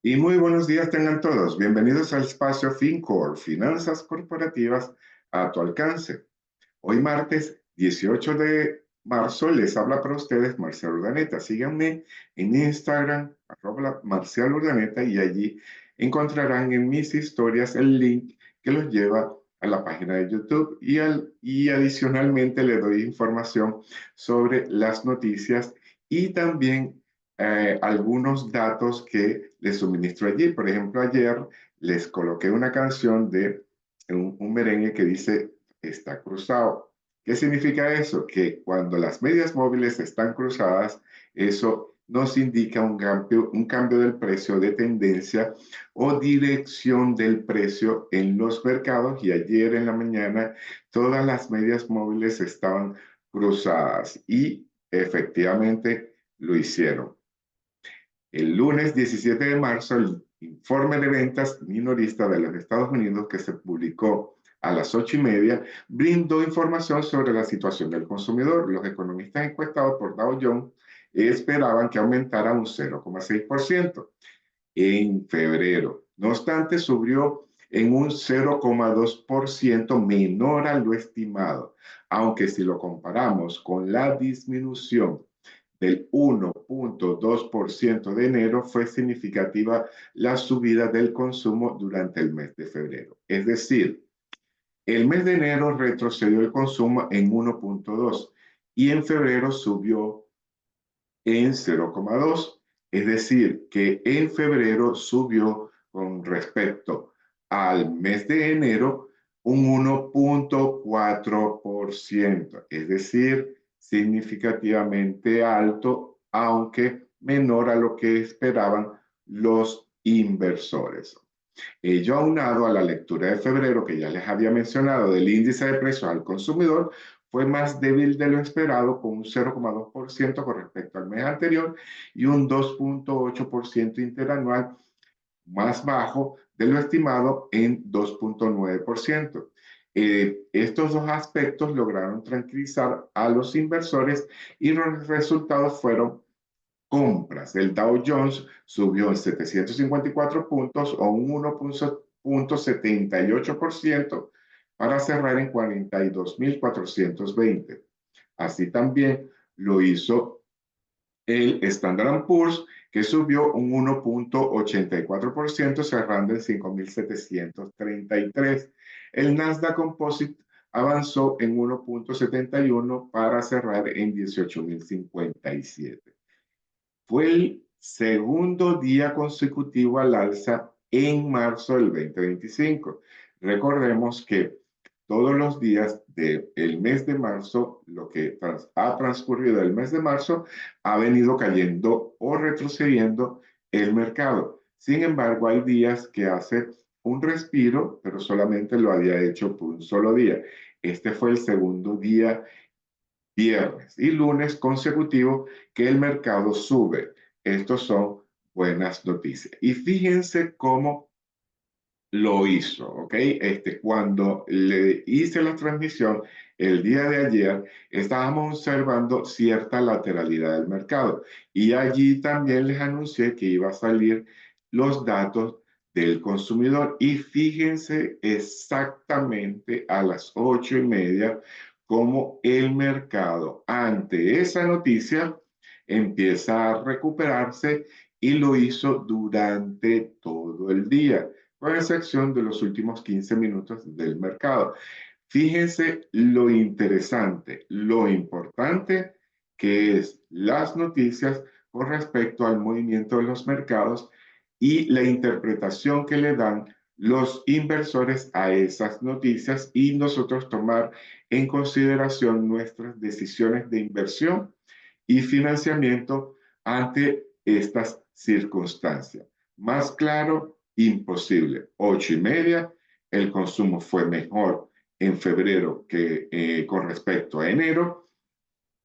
Y muy buenos días tengan todos. Bienvenidos al espacio FinCore, Finanzas Corporativas a tu alcance. Hoy martes 18 de marzo les habla para ustedes Marcial Urdaneta. Síganme en Instagram, @Marcial Urdaneta, y allí encontrarán en mis historias el link que los lleva a la página de YouTube y adicionalmente le doy información sobre las noticias y también algunos datos que les suministro allí. Por ejemplo, ayer les coloqué una canción de un merengue que dice está cruzado. ¿Qué significa eso? Que cuando las medias móviles están cruzadas, eso nos indica un cambio del precio de tendencia o dirección del precio en los mercados. Y ayer en la mañana todas las medias móviles estaban cruzadas y efectivamente lo hicieron. El lunes 17 de marzo, el informe de ventas minorista de los Estados Unidos que se publicó a las 8:30 brindó información sobre la situación del consumidor. Los economistas encuestados por Dow Jones esperaban que aumentara un 0,6% en febrero. No obstante, subió en un 0,2% menor a lo estimado, aunque si lo comparamos con la disminución del 1,2% de enero, fue significativa la subida del consumo durante el mes de febrero. Es decir, el mes de enero retrocedió el consumo en 1,2 y en febrero subió en 0,2. Es decir, que en febrero subió con respecto al mes de enero un 1,4%. Es decir, significativamente alto, aunque menor a lo que esperaban los inversores. Ello aunado a la lectura de febrero que ya les había mencionado del índice de precios al consumidor, fue más débil de lo esperado, con un 0,2% con respecto al mes anterior y un 2,8% interanual, más bajo de lo estimado en 2,9%. Estos dos aspectos lograron tranquilizar a los inversores y los resultados fueron compras. El Dow Jones subió en 754 puntos o un 1,78% para cerrar en 42.420. Así también lo hizo el Standard Poor's, que subió un 1,84%, cerrando en 5.733. El Nasdaq Composite avanzó en 1,71 para cerrar en 18.057. Fue el segundo día consecutivo al alza en marzo del 2025. Recordemos que todos los días del mes de marzo, lo que ha transcurrido del mes de marzo, ha venido cayendo o retrocediendo el mercado. Sin embargo, hay días que hace un respiro, pero solamente lo había hecho por un solo día. Este fue el segundo día, viernes y lunes consecutivo, que el mercado sube. Estos son buenas noticias. Y fíjense cómo lo hizo, ¿ok? Cuando le hice la transmisión el día de ayer, estábamos observando cierta lateralidad del mercado y allí también les anuncié que iba a salir los datos del consumidor y fíjense exactamente a las 8:30 cómo el mercado ante esa noticia empieza a recuperarse y lo hizo durante todo el día, con excepción de los últimos 15 minutos del mercado. Fíjense lo interesante, lo importante que es las noticias con respecto al movimiento de los mercados y la interpretación que le dan los inversores a esas noticias, y nosotros tomar en consideración nuestras decisiones de inversión y financiamiento ante estas circunstancias. Más claro, imposible. 8:30, el consumo fue mejor en febrero que con respecto a enero,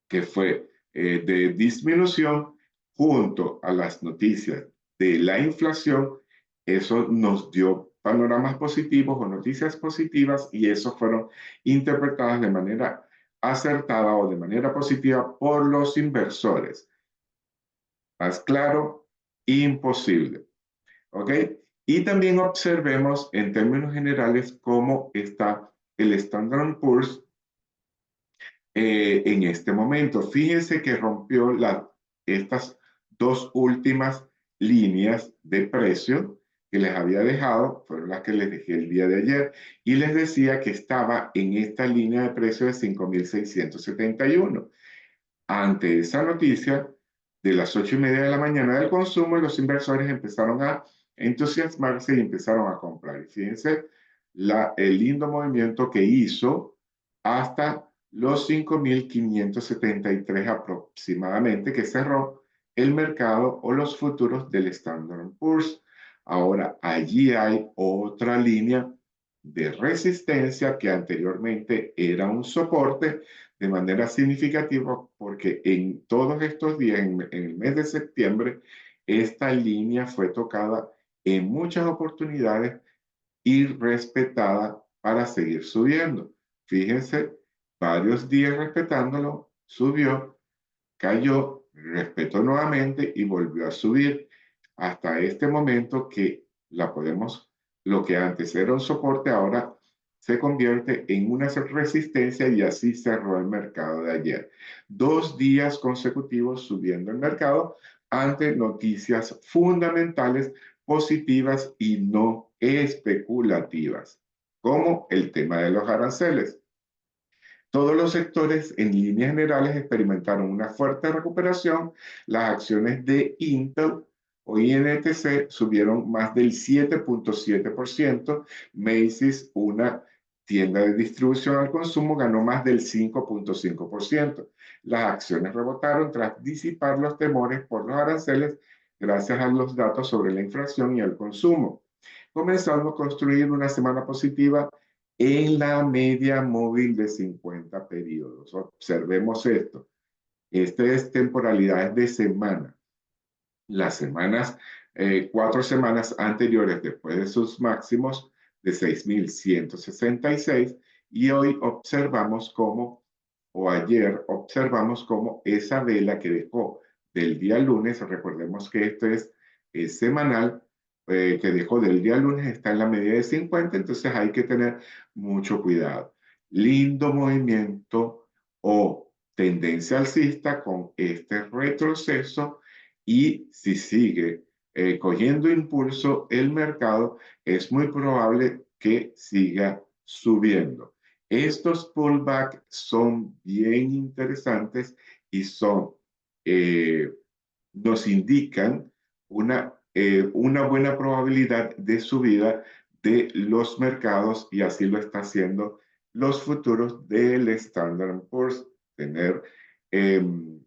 que fue de disminución, junto a las noticias de la inflación. Eso nos dio panoramas positivos o noticias positivas, y eso fueron interpretadas de manera acertada o de manera positiva por los inversores. Más claro, imposible. ¿ok? Y también observemos en términos generales cómo está el Standard Poor's en este momento. Fíjense que rompió estas dos últimas líneas de precio que les había dejado, fueron las que les dejé el día de ayer, y les decía que estaba en esta línea de precio de 5.671. Ante esa noticia, de las 8:30 de la mañana del consumo, los inversores empezaron a entusiasmarse y empezaron a comprar. Y fíjense el lindo movimiento que hizo hasta los 5.573 aproximadamente, que cerró el mercado o los futuros del Standard Poor's. Ahora, allí hay otra línea de resistencia que anteriormente era un soporte de manera significativa porque en todos estos días, en el mes de septiembre, esta línea fue tocada en muchas oportunidades y respetada para seguir subiendo. Fíjense, varios días respetándolo, subió, cayó, respetó nuevamente y volvió a subir hasta este momento que la podemos, lo que antes era un soporte, ahora se convierte en una resistencia y así cerró el mercado de ayer. 2 días consecutivos subiendo el mercado ante noticias fundamentales positivas y no especulativas, como el tema de los aranceles. Todos los sectores en líneas generales experimentaron una fuerte recuperación. Las acciones de Intel o INTC subieron más del 7.7%. Macy's, una tienda de distribución al consumo, ganó más del 5.5%. Las acciones rebotaron tras disipar los temores por los aranceles gracias a los datos sobre la inflación y el consumo. Comenzando a construir una semana positiva en la media móvil de 50 periodos. Observemos esto. Esta es temporalidad de semana. Las semanas, 4 semanas anteriores después de sus máximos de 6.166 y hoy observamos cómo, o ayer observamos cómo esa vela que dejó del día lunes, recordemos que esto es semanal, que dejó del día lunes está en la media de 50, entonces hay que tener mucho cuidado. Lindo movimiento o tendencia alcista con este retroceso y si sigue cogiendo impulso el mercado, es muy probable que siga subiendo. Estos pullbacks son bien interesantes y nos indican una buena probabilidad de subida de los mercados y así lo está haciendo los futuros del Standard Poor's. Tener en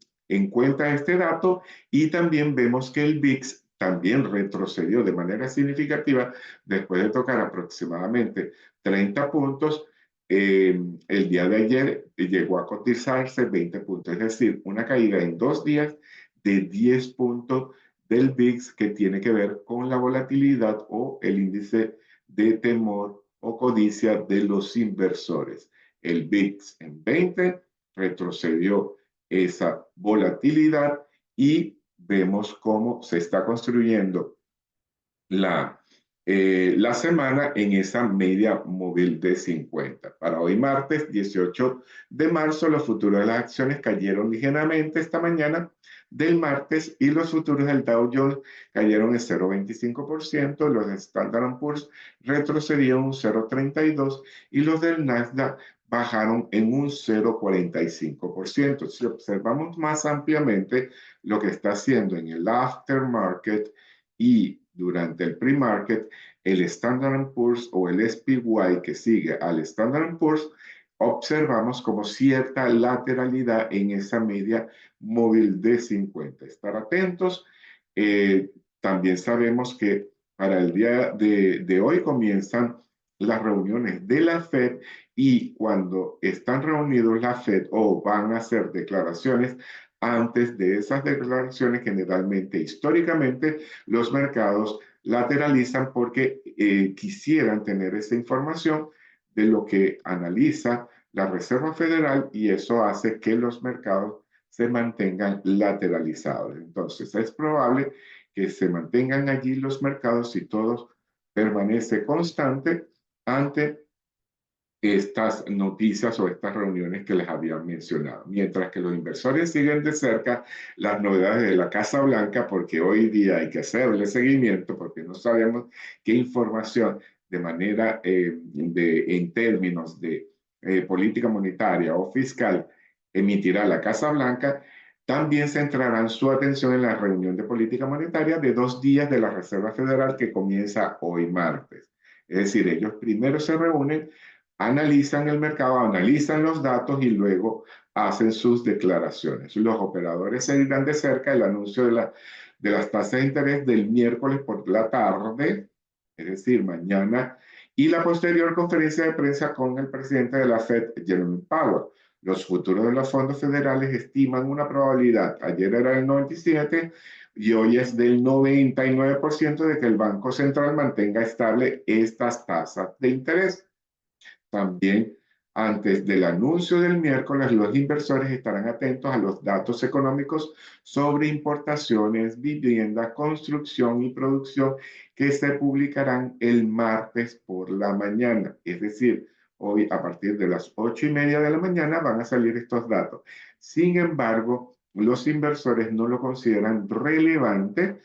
cuenta este dato y también vemos que el VIX también retrocedió de manera significativa después de tocar aproximadamente 30 puntos. El día de ayer llegó a cotizarse 20 puntos, es decir, una caída en 2 días de 10 puntos del VIX que tiene que ver con la volatilidad o el índice de temor o codicia de los inversores. El VIX en 20 retrocedió esa volatilidad y vemos cómo se está construyendo la semana en esa media móvil de 50. Para hoy martes 18 de marzo, los futuros de las acciones cayeron ligeramente esta mañana del martes y los futuros del Dow Jones cayeron en 0,25%, los de Standard Poor's retrocedieron un 0,32% y los del Nasdaq bajaron en un 0,45%. Si observamos más ampliamente lo que está haciendo en el aftermarket y durante el pre-market, el Standard Poor's o el SPY que sigue al Standard Poor's, observamos como cierta lateralidad en esa media móvil de 50. Estar atentos. También sabemos que para el día de hoy comienzan las reuniones de la Fed y cuando están reunidos la Fed o van a hacer declaraciones, antes de esas declaraciones, generalmente, históricamente, los mercados lateralizan porque quisieran tener esa información de lo que analiza la Reserva Federal y eso hace que los mercados se mantengan lateralizados. Entonces, es probable que se mantengan allí los mercados y todo permanece constante ante estas noticias o estas reuniones que les había mencionado. Mientras que los inversores siguen de cerca las novedades de la Casa Blanca, porque hoy día hay que hacerle seguimiento, porque no sabemos qué información de manera, en términos de política monetaria o fiscal, emitirá la Casa Blanca. También centrarán su atención en la reunión de política monetaria de 2 días de la Reserva Federal que comienza hoy martes. Es decir, ellos primero se reúnen, analizan el mercado, analizan los datos y luego hacen sus declaraciones. Los operadores seguirán de cerca el anuncio de las tasas de interés del miércoles por la tarde, es decir, mañana, y la posterior conferencia de prensa con el presidente de la Fed, Jerome Powell. Los futuros de los fondos federales estiman una probabilidad, ayer era el 97% y hoy es del 99% de que el Banco Central mantenga estable estas tasas de interés. También, antes del anuncio del miércoles, los inversores estarán atentos a los datos económicos sobre importaciones, vivienda, construcción y producción que se publicarán el martes por la mañana. Es decir, hoy a partir de las 8:30 de la mañana van a salir estos datos. Sin embargo, los inversores no lo consideran relevante.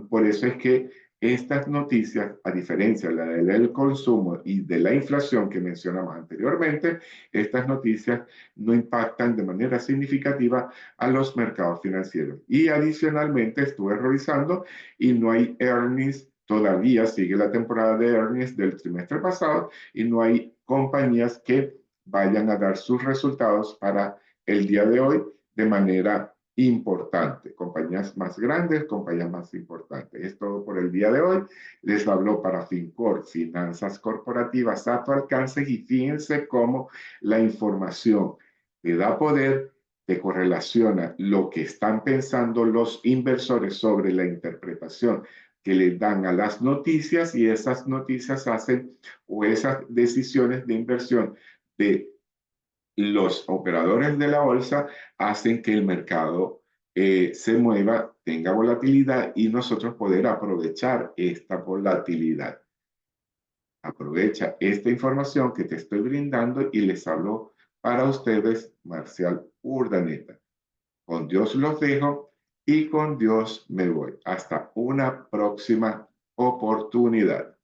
Por eso es que estas noticias, a diferencia de la del consumo y de la inflación que mencionamos anteriormente, estas noticias no impactan de manera significativa a los mercados financieros. Y adicionalmente estuve revisando y no hay earnings, todavía sigue la temporada de earnings del trimestre pasado y no hay compañías que vayan a dar sus resultados para el día de hoy de manera importante, compañías más grandes, compañías más importantes. Es todo por el día de hoy. Les habló para Fincor, finanzas corporativas a tu alcance, y fíjense cómo la información te da poder, te correlaciona lo que están pensando los inversores sobre la interpretación que le dan a las noticias, y esas noticias hacen, o esas decisiones de inversión de los operadores de la bolsa hacen que el mercado se mueva, tenga volatilidad y nosotros poder aprovechar esta volatilidad. Aprovecha esta información que te estoy brindando y les hablo para ustedes Marcial Urdaneta. Con Dios los dejo y con Dios me voy. Hasta una próxima oportunidad.